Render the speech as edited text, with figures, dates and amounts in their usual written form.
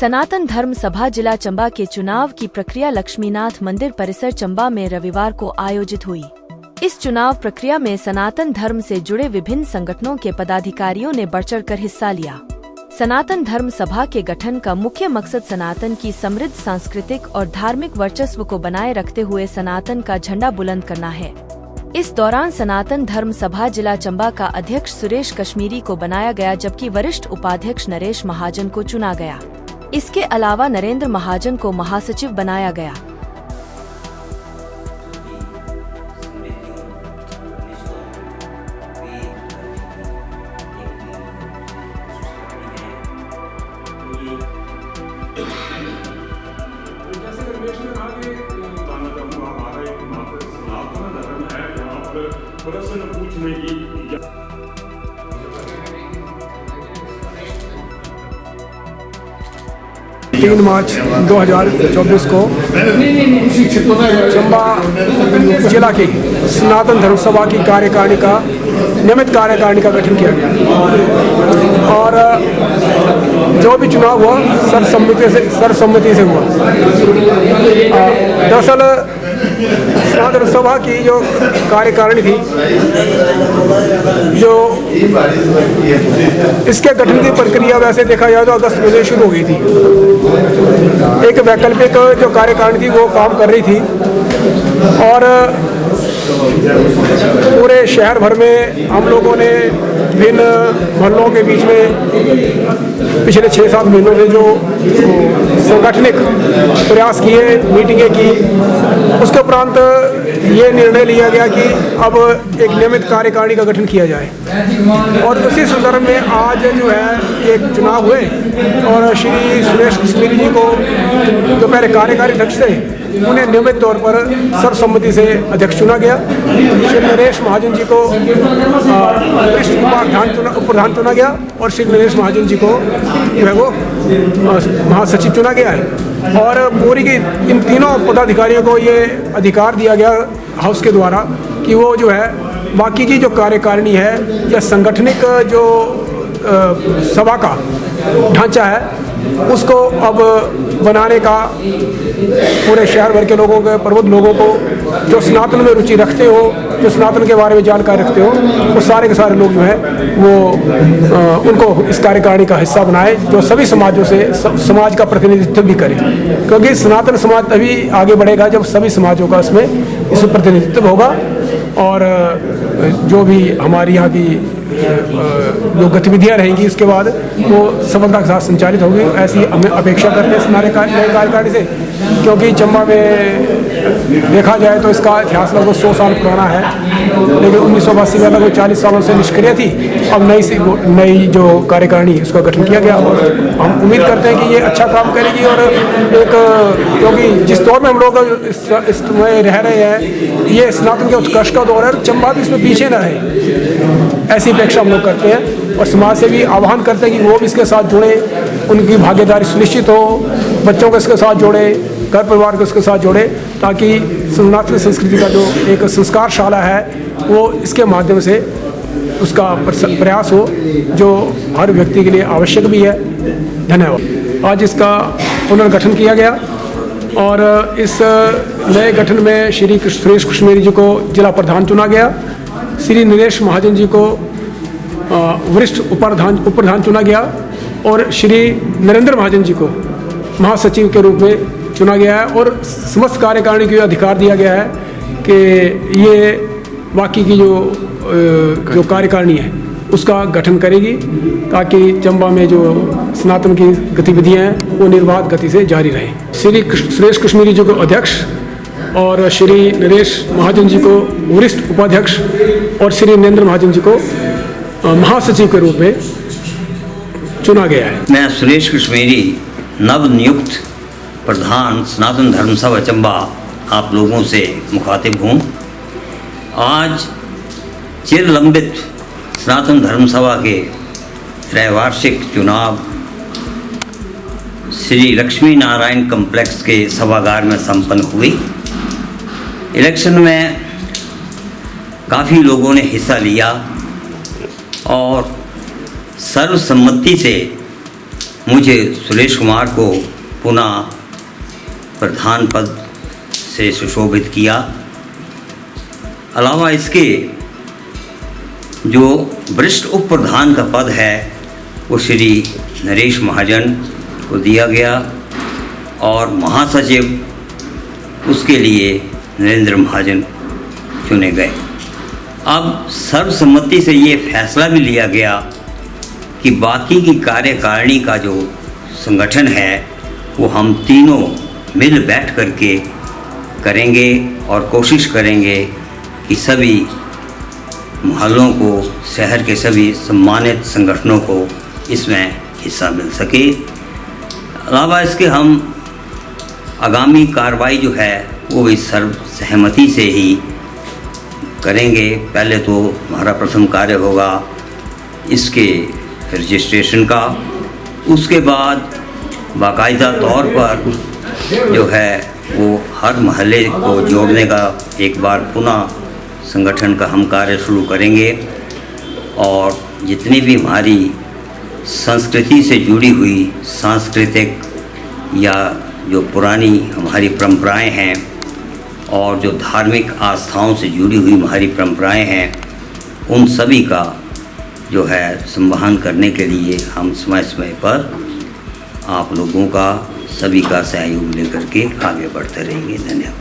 सनातन धर्म सभा जिला चंबा के चुनाव की प्रक्रिया लक्ष्मीनाथ मंदिर परिसर चंबा में रविवार को आयोजित हुई। इस चुनाव प्रक्रिया में सनातन धर्म से जुड़े विभिन्न संगठनों के पदाधिकारियों ने बढ़ चढ़कर हिस्सा लिया। सनातन धर्म सभा के गठन का मुख्य मकसद सनातन की समृद्ध सांस्कृतिक और धार्मिक वर्चस्व को बनाए रखते हुए सनातन का झंडा बुलंद करना है। इस दौरान सनातन धर्म सभा जिला चंबा का अध्यक्ष सुरेश कश्मीरी को बनाया गया, जबकि वरिष्ठ उपाध्यक्ष नरेश महाजन को चुना गया। इसके अलावा नरेंद्र महाजन को महासचिव बनाया गया। प्रश्न पूछने की 3 मार्च 2024 को चंबा जिला की सनातन धर्म सभा की कार्यकारिणी का नियमित कार्यकारिणी का गठन किया गया और जो भी चुनाव हुआ सर्वसम्मति से हुआ। दरअसल सनातन धर्म सभा की जो कार्यकारिणी थी, जो इसके गठन की प्रक्रिया वैसे देखा जाए तो अगस्त में शुरू हो गई थी। एक वैकल्पिक जो कार्यकारिणी थी वो काम कर रही थी और पूरे शहर भर में हम लोगों ने विभिन्न मोहल्लों के बीच में पिछले 6-7 महीनों से जो संगठनिक प्रयास किए, मीटिंगें की, उसके उपरांत ये निर्णय लिया गया कि अब एक नियमित कार्यकारिणी का गठन किया जाए। और उसी संदर्भ में आज जो है एक चुनाव हुए और श्री सुरेश कश्मीरी जी को जो पहले कार्यकारी अध्यक्ष थे उन्हें नियमित तौर पर सर्वसम्मति से अध्यक्ष चुना गया। श्री नरेश महाजन जी को वरिष्ठ उपाध्यक्ष चुना गया और श्री नरेश महाजन जी को जो है वो महासचिव चुना गया है। और पूरी की इन तीनों पदाधिकारियों को ये अधिकार दिया गया हाउस के द्वारा कि वो जो है बाकी की जो कार्यकारिणी है या संगठनिक जो सभा का ढांचा है उसको अब बनाने का पूरे शहर भर के लोगों के प्रबुद्ध लोगों को जो सनातन में रुचि रखते हो, जो सनातन के बारे में जानकारी रखते हो, वो सारे के सारे लोग जो है वो उनको इस कार्यकारिणी का हिस्सा बनाए, जो सभी समाजों से समाज का प्रतिनिधित्व भी करे, क्योंकि सनातन समाज तभी आगे बढ़ेगा जब सभी समाजों का इसमें प्रतिनिधित्व होगा। और जो भी हमारी यहाँ की जो गतिविधियाँ रहेंगी उसके बाद वो सफलता के साथ संचालित होगी, ऐसी हमें अपेक्षा करते हैं नए कार्यकारिणी से। क्योंकि चंबा में देखा जाए तो इसका इतिहास लगभग 100 साल पुराना है, लेकिन 1982 में लगभग 40 सालों से निष्क्रिय थी। अब नई जो कार्यकारिणी उसका गठन किया गया और हम उम्मीद करते हैं कि ये अच्छा काम करेगी। और एक क्योंकि जिस दौर में हम लोग इस में रह रहे हैं, ये सनातन के उत्कर्ष का दौर है, चंबा भी इसमें पीछे न रहे, ऐसी अपेक्षा हम लोग करते हैं। और समाज से भी आह्वान करते हैं कि वो भी इसके साथ जुड़े, उनकी भागीदारी सुनिश्चित हो, बच्चों को इसके साथ जोड़े, घर परिवार को इसके साथ जोड़े, ताकि सनातन संस्कृति का जो एक संस्कारशाला है वो इसके माध्यम से उसका प्रयास हो, जो हर व्यक्ति के लिए आवश्यक भी है। धन्यवाद। आज इसका पुनर्गठन किया गया और इस नए गठन में श्री सुरेश कश्मीरी जी को जिला प्रधान चुना गया, श्री नरेश महाजन जी को वरिष्ठ उपप्रधान चुना गया और श्री नरेंद्र महाजन जी को महासचिव के रूप में चुना गया है। और समस्त कार्यकारिणी को अधिकार दिया गया है कि ये बाकी की जो कार्यकारिणी है उसका गठन करेगी, ताकि चंबा में जो सनातन की गतिविधियां हैं वो निर्बाध गति से जारी रहें। श्री सुरेश कश्मीरी जी को अध्यक्ष और श्री नरेश महाजन जी को वरिष्ठ उपाध्यक्ष और श्री नरेंद्र महाजन जी को महासचिव के रूप में चुना गया है। मैं सुरेश कश्मीरी नवनियुक्त प्रधान सनातन धर्म सभा चंबा आप लोगों से मुखातिब हूँ। आज चिरलंबित सनातन धर्म सभा के त्रैवार्षिक चुनाव श्री लक्ष्मी नारायण कॉम्प्लेक्स के सभागार में संपन्न हुई। इलेक्शन में काफ़ी लोगों ने हिस्सा लिया और सर्वसम्मति से मुझे सुरेश कुमार को पुनः प्रधान पद से सुशोभित किया। अलावा इसके जो वरिष्ठ उप प्रधान का पद है वो श्री नरेश महाजन को दिया गया और महासचिव उसके लिए नरेंद्र महाजन चुने गए। अब सर्वसम्मति से ये फैसला भी लिया गया कि बाकी की कार्यकारिणी का जो संगठन है वो हम तीनों मिल बैठ करके करेंगे और कोशिश करेंगे कि सभी मोहल्लों को, शहर के सभी सम्मानित संगठनों को इसमें हिस्सा मिल सके। अलावा इसके हम आगामी कार्रवाई जो है वो भी सर्वसहमति से ही करेंगे। पहले तो हमारा प्रथम कार्य होगा इसके रजिस्ट्रेशन का, उसके बाद बाकायदा तौर पर जो है वो हर महल्ले को जोड़ने का एक बार पुनः संगठन का हम कार्य शुरू करेंगे और जितनी भी हमारी संस्कृति से जुड़ी हुई सांस्कृतिक या जो पुरानी हमारी परंपराएं हैं और जो धार्मिक आस्थाओं से जुड़ी हुई हमारी परंपराएं हैं उन सभी का जो है संवहन करने के लिए हम समय समय पर आप लोगों का, सभी का सहयोग लेकर के आगे बढ़ते रहेंगे। धन्यवाद।